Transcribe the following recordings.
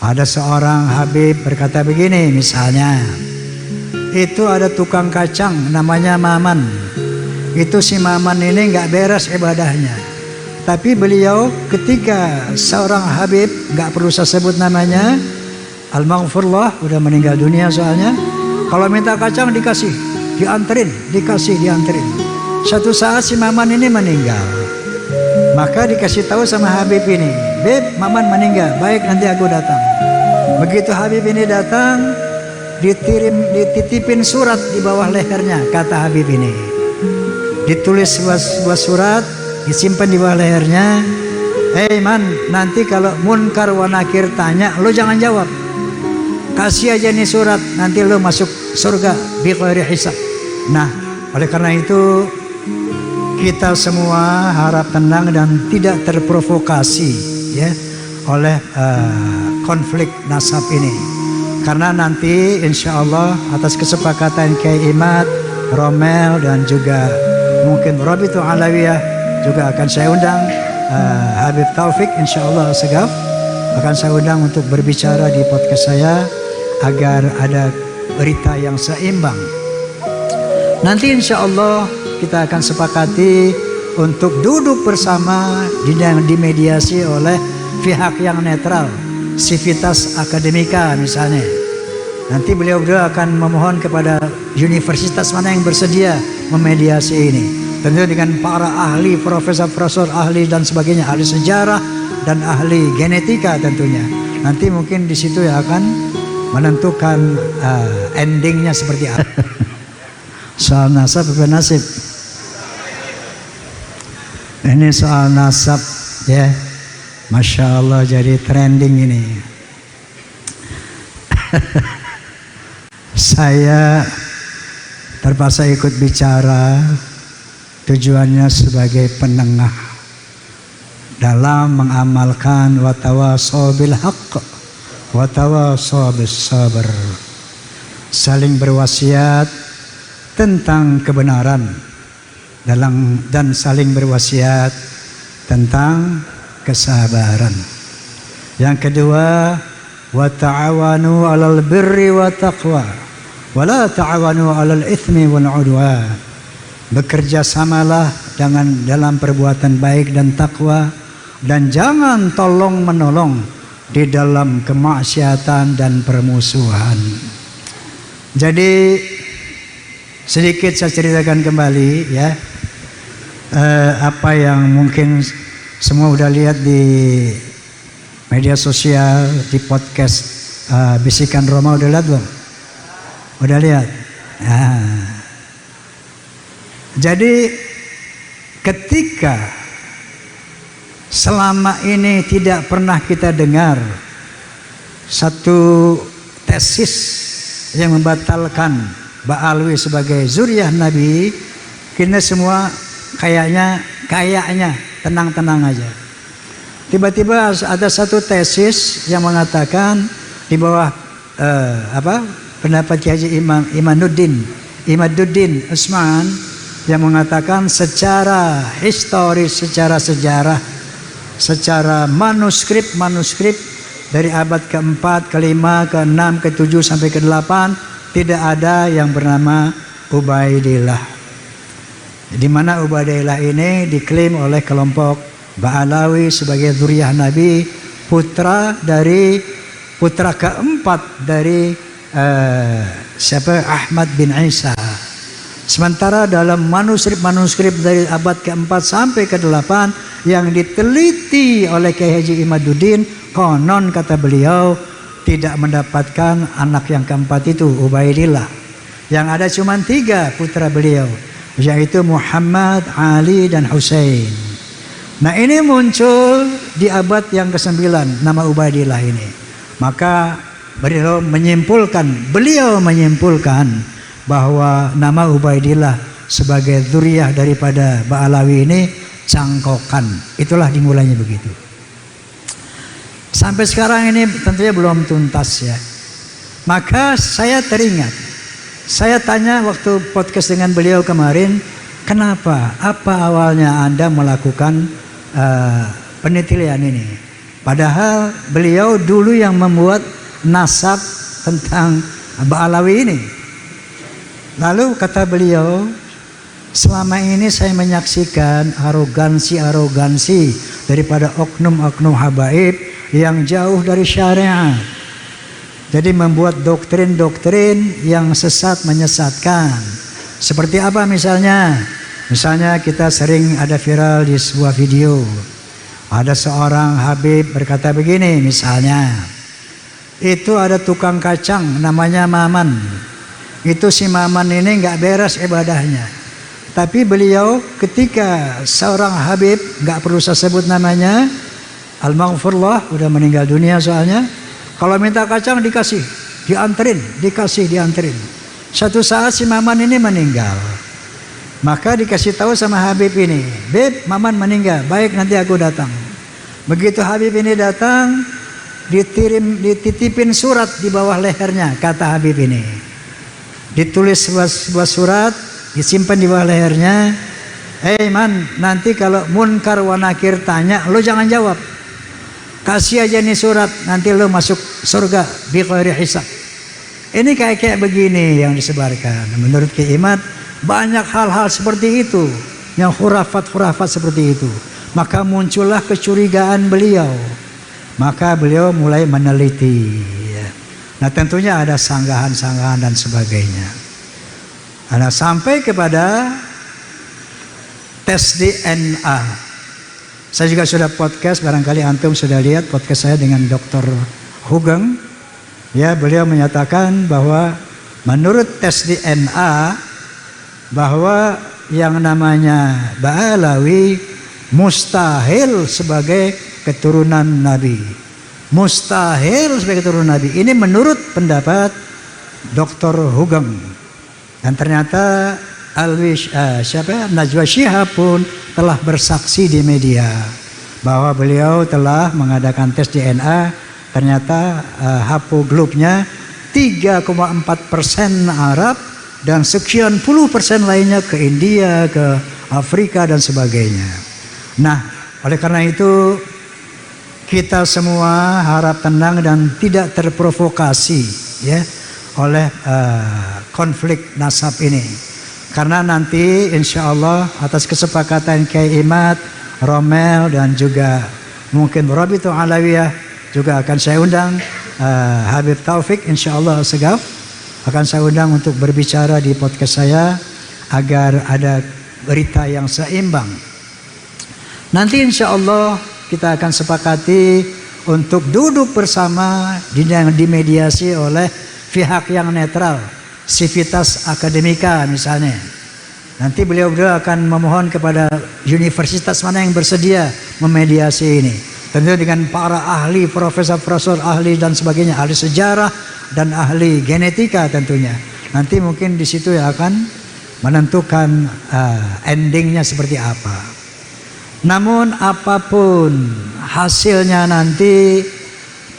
Ada seorang Habib berkata begini, misalnya itu ada tukang kacang namanya Maman. Itu si Maman ini nggak beres ibadahnya, tapi beliau ketika seorang Habib, nggak perlu saya sebut namanya, al-maghfurullah, udah meninggal dunia soalnya, kalau minta kacang dikasih, dianterin. Suatu saat si Maman ini meninggal, maka dikasih tahu sama Habib ini, Beb, Maman meninggal, baik nanti aku datang. Begitu Habib ini datang, dititipin surat di bawah lehernya, kata Habib ini. Ditulis sebuah surat, disimpan di bawah lehernya. Hei Man, nanti kalau munkar wa nakir tanya, lo jangan jawab. Kasih aja nih surat, nanti lo masuk surga bi ghairi hisab. Nah, oleh karena itu kita semua harap tenang dan tidak terprovokasi ya oleh konflik nasab ini, karena nanti insya Allah atas kesepakatan Kiai Imad, Romel dan juga mungkin Rabitul Alawiyah juga akan saya undang Habib Taufik, insya Allah Segaf akan saya undang untuk berbicara di podcast saya agar ada berita yang seimbang. Nanti insya Allah kita akan sepakati untuk duduk bersama dimediasi oleh pihak yang netral, Civitas Akademika misalnya. Nanti beliau akan memohon kepada universitas mana yang bersedia memediasi ini. Tentu dengan para ahli, profesor ahli dan sebagainya, ahli sejarah dan ahli genetika tentunya. Nanti mungkin di situ ya akan menentukan endingnya seperti apa. Soal nasab apa nasib? Ini soal nasab ya, Masya Allah jadi trending ini. Saya terpaksa ikut bicara, tujuannya sebagai penengah dalam mengamalkan watawasau bil haqq watawasau bis sabr, saling berwasiat tentang kebenaran dan saling berwasiat tentang kesabaran. Yang kedua, wa ta'awanu 'alal birri wa taqwa wa la ta'awanu 'alal itsmi wal 'udwan. Bekerja samalah dalam perbuatan baik dan takwa, dan jangan tolong menolong di dalam kemaksiatan dan permusuhan. Jadi sedikit saya ceritakan kembali ya, apa yang mungkin semua udah lihat di media sosial, di podcast Bisikan Roma, udah lihat belum? Udah lihat? Nah, jadi ketika selama ini tidak pernah kita dengar satu tesis yang membatalkan Ba'alwi sebagai zuriyah Nabi, kita semua kayaknya tenang-tenang aja. Tiba-tiba ada satu tesis yang mengatakan di bawah pendapat Haji Imaduddin Usman yang mengatakan secara historis, secara sejarah, secara manuskrip dari abad keempat, kelima, keenam, ketujuh sampai ke-8 tidak ada yang bernama Ubaidillah. Di mana Ubaidillah ini diklaim oleh kelompok Ba'alawi sebagai zuriyah Nabi, putra keempat dari Ahmad bin Isa. Sementara dalam manuskrip dari abad keempat sampai ke-8 yang diteliti oleh Kiai Haji Imaduddin, konon kata beliau tidak mendapatkan anak yang keempat itu, Ubaidillah. Yang ada cuma 3 putra beliau, yaitu Muhammad, Ali, dan Husain. Nah ini muncul di abad yang ke-9 nama Ubaidillah ini. Maka beliau menyimpulkan bahwa nama Ubaidillah sebagai zuriyah daripada Ba'alawi ini cangkokan. Itulah dimulainya begitu. Sampai sekarang ini tentunya belum tuntas ya. Maka saya teringat, saya tanya waktu podcast dengan beliau kemarin, kenapa? Apa awalnya Anda melakukan penelitian ini? Padahal beliau dulu yang membuat nasab tentang Ba'alawi ini. Lalu kata beliau, selama ini saya menyaksikan arogansi daripada oknum-oknum habaib yang jauh dari syariat. Jadi membuat doktrin-doktrin yang sesat menyesatkan. Seperti apa misalnya? Misalnya kita sering ada viral di sebuah video. Ada seorang habib berkata begini misalnya. Itu ada tukang kacang namanya Maman. Itu si Maman ini nggak beres ibadahnya. Tapi beliau ketika seorang habib, nggak perlu saya sebut namanya, al-maghfurullah, udah meninggal dunia soalnya. Kalau minta kacang dikasih, dianterin. Satu saat si Maman ini meninggal. Maka dikasih tahu sama Habib ini, Beb, Maman meninggal, baik nanti aku datang. Begitu Habib ini datang, dititipin surat di bawah lehernya, kata Habib ini. Ditulis sebuah surat, disimpan di bawah lehernya. Man, nanti kalau Munkar wa Nakir tanya, lo jangan jawab. Kasih aja nih surat, nanti lo masuk surga bi ghairi hisab. Ini kayak begini yang disebarkan. Menurut Kiai Imad, banyak hal-hal seperti itu, yang khurafat-khurafat seperti itu. Maka muncullah kecurigaan beliau. Maka beliau mulai meneliti. Nah tentunya ada sanggahan-sanggahan dan sebagainya. Nah, sampai kepada tes DNA. Saya juga sudah podcast, barangkali antum sudah lihat podcast saya dengan Dr. Hugeng. Ya, beliau menyatakan bahwa menurut tes DNA bahwa yang namanya Ba'alawi mustahil sebagai keturunan Nabi. Mustahil sebagai keturunan Nabi. Ini menurut pendapat Dr. Hugeng. Dan ternyata Najwa Shihab pun telah bersaksi di media bahwa beliau telah mengadakan tes DNA. Ternyata haplogrup-nya 3,4% Arab dan sekian puluh persen lainnya ke India, ke Afrika dan sebagainya. Nah, oleh karena itu kita semua harap tenang dan tidak terprovokasi ya oleh konflik nasab ini. Karena nanti insya Allah atas kesepakatan Kiai Imad, Romel dan juga mungkin Rabitul Alawiyah juga akan saya undang Habib Taufik insya Allah Segaf akan saya undang untuk berbicara di podcast saya agar ada berita yang seimbang. Nanti insya Allah kita akan sepakati untuk duduk bersama yang dimediasi oleh pihak yang netral, Civitas Akademika misalnya. Nanti beliau akan memohon kepada universitas mana yang bersedia memediasi ini. Tentu dengan para ahli, profesor ahli dan sebagainya, ahli sejarah dan ahli genetika tentunya. Nanti mungkin di situ ya akan menentukan endingnya seperti apa. Namun apapun hasilnya nanti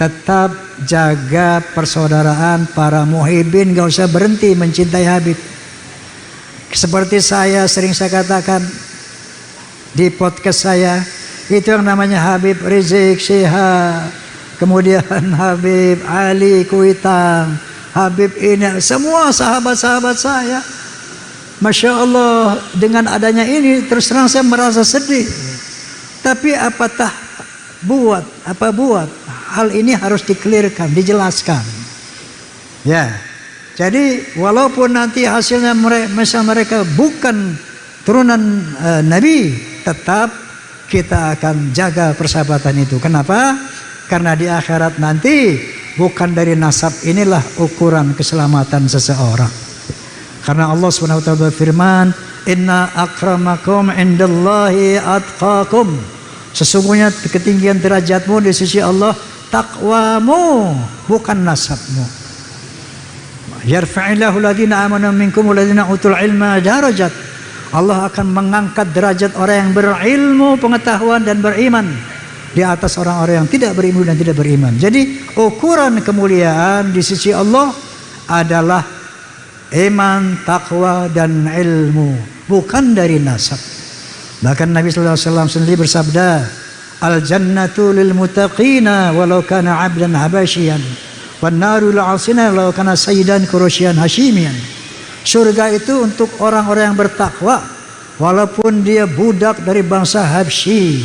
tetap jaga persaudaraan para muhibbin, gak usah berhenti mencintai Habib. Seperti sering saya katakan di podcast saya, itu yang namanya Habib Rizik Syihab, kemudian Habib Ali Kuitang, Habib ini, semua sahabat-sahabat saya. Masya Allah, dengan adanya ini terus terang saya merasa sedih. Tapi apa buat? Hal ini harus dikelirkan, dijelaskan. Ya, jadi walaupun nanti hasilnya mereka bukan turunan Nabi, tetap kita akan jaga persahabatan itu. Kenapa? Karena di akhirat nanti bukan dari nasab inilah ukuran keselamatan seseorang. Karena Allah Subhanahu wa taala berfirman, "Inna akramakum indallahi atqakum." Sesungguhnya ketinggian derajatmu di sisi Allah takwamu, bukan nasabmu. Yarfa'illahu alladhina amanu minkum walladhina utul ilma darajat. Allah akan mengangkat derajat orang yang berilmu, pengetahuan dan beriman di atas orang-orang yang tidak berilmu dan tidak beriman. Jadi ukuran kemuliaan di sisi Allah adalah iman, takwa dan ilmu, bukan dari nasab. Bahkan Nabi sallallahu alaihi wasallam sendiri bersabda, al jannatu lil muttaqina walau kana 'abdan habasyian wan naru lil 'asina walau kana sayyidan quraisyan hasyimian. Surga itu untuk orang-orang yang bertakwa walaupun dia budak dari bangsa Habsyi,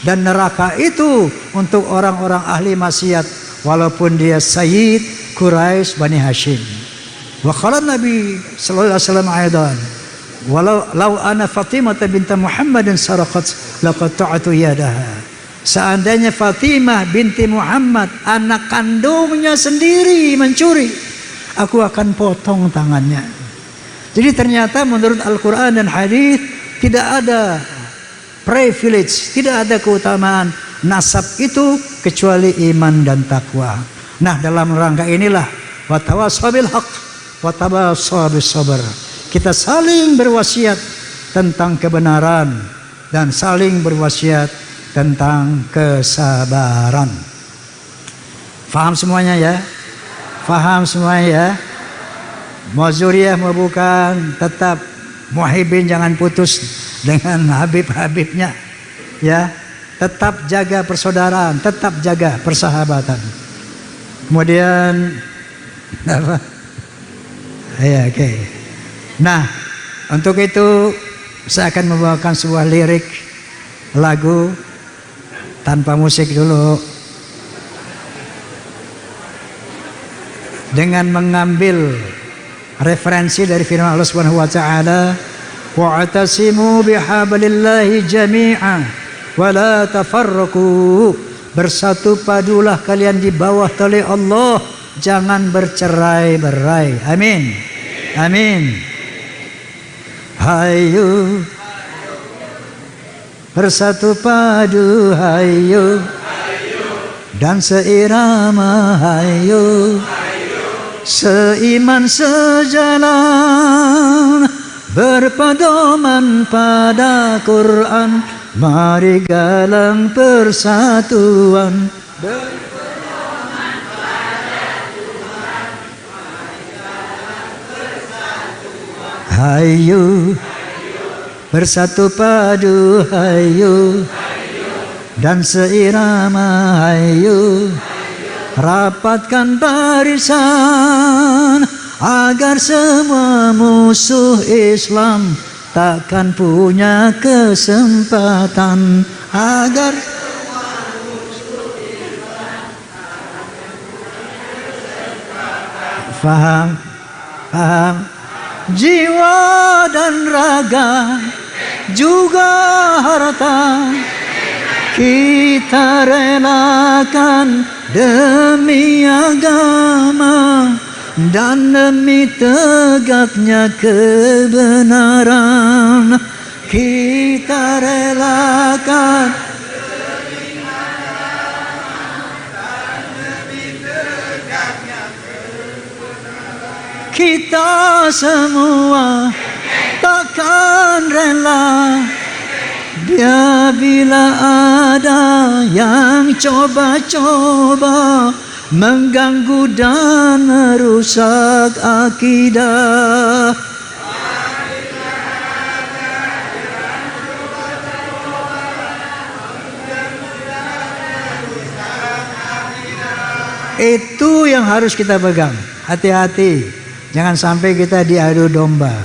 dan neraka itu untuk orang-orang ahli maksiat walaupun dia sayyid Quraisy Bani Hashim. Wa qala Nabi sallallahu alaihi wasallam aidan, walau law ana Fatimah binti Muhammadin saraqat laqata'tu yadaha. Seandainya Fatimah binti Muhammad, anak kandungnya sendiri mencuri, aku akan potong tangannya. Jadi ternyata menurut Al-Quran dan hadis tidak ada privilege, tidak ada keutamaan nasab itu kecuali iman dan takwa. Nah, dalam rangka inilah watawassaw bil haqq watawassaw bis sabr. Kita saling berwasiat tentang kebenaran dan saling berwasiat tentang kesabaran. Faham semuanya ya? Faham semuanya ya? Mau zuriyah mau bukan, tetap muhibbin jangan putus dengan habib-habibnya ya. Tetap jaga persaudaraan, tetap jaga persahabatan. Kemudian apa? Ya, oke. Nah, untuk itu saya akan membawakan sebuah lirik lagu tanpa musik dulu, dengan mengambil referensi dari firman Allah Subhanahu wa taala, wa'tasimu bihablillahi jami'an wa la tafarraqu. Bersatu padulah kalian di bawah tali Allah, jangan bercerai-berai. Amin. Amin. Hayu bersatu padu, hayu dan seirama, hayu seiman sejalan, berpedoman pada Quran, mari galang persatuan. Berpedoman pada Tuhan, mari galang persatuan. Hayu bersatu padu, hayu dan seirama, hayu rapatkan barisan agar semua musuh Islam takkan punya kesempatan. Agar semua musuh Islam takkan punya kesempatan. Faham? Faham? Jiwa dan raga juga harta kita relakan demi agama dan demi tegaknya kebenaran. Kita relakan demi agama dan demi tegaknya kebenaran. Kita semua takkan rela bila ada yang coba-coba mengganggu dan merusak akidah. Itu yang harus kita pegang. Hati-hati, jangan sampai kita diadu domba.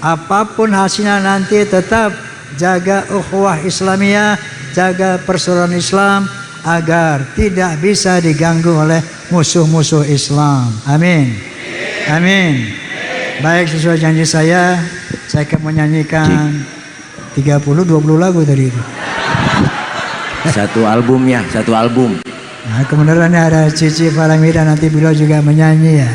Apapun hasilnya nanti tetap jaga ukhuwah Islamiyah, jaga persaudaraan Islam agar tidak bisa diganggu oleh musuh-musuh Islam. Amin. Amin. Baik, sesuai janji saya akan menyanyikan 30-20 lagu tadi itu. Satu albumnya, satu album. Nah, kemudian ada Cici Falamida, nanti beliau juga menyanyi ya.